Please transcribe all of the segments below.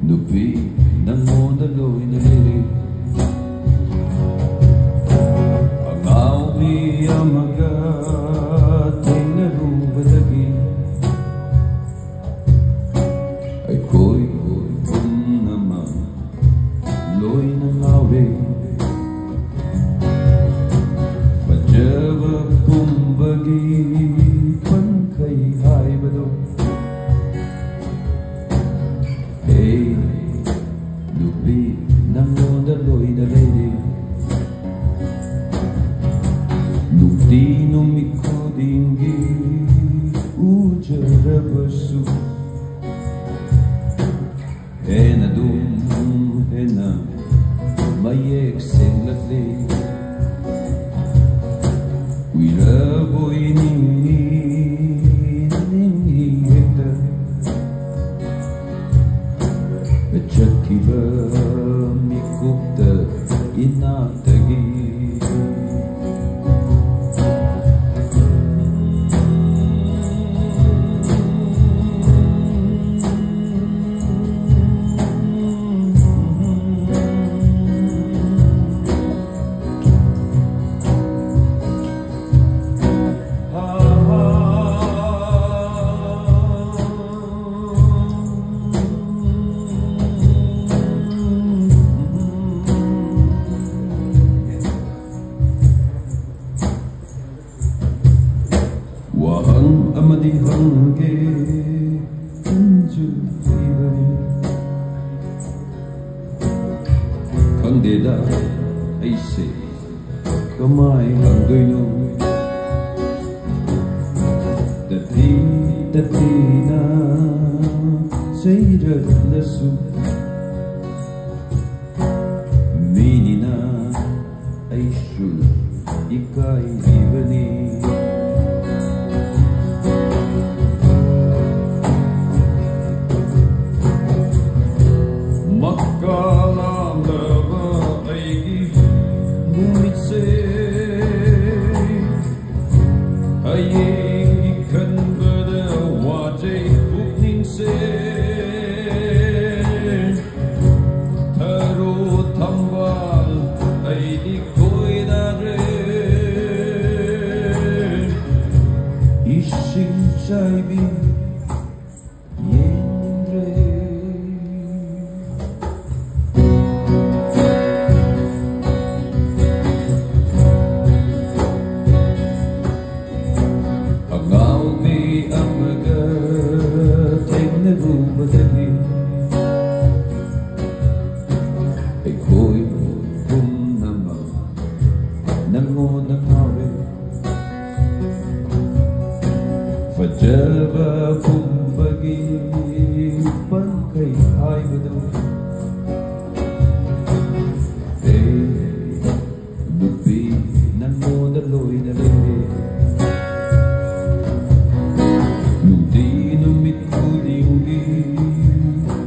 Nupi nangona loy na lili Ang awi amaga tinarubadagi Ay ko'y naman loy ng awi Pajaba kumbagi pankay hay bado Hey, Nupi, nangona loy na lady Nuti numiko dingi ujara basu Hena dum, hena mayek singlatli Wira boy ningi hekta Chakiba mikupta inatagi Wahang amadi hangge kanju ibari Kangdeda aise kamay hangdoyno Dati na sayrat lasu Minina aishu ikay ibali Makalamdaba aigi mumitse Haying ikanbada wajay pukningse Taro tambal ay di ko'y nare Ishing chaybi amaga tinarubadagi Ay ko'y naman nangona kawe Fajaba kumbagi pankay hay bado Hey, Nupi nangona loy na lili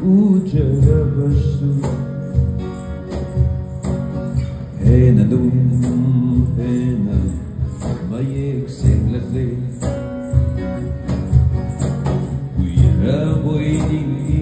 ujara basu Hena dum, hena mayek singlatli Wira boy dingi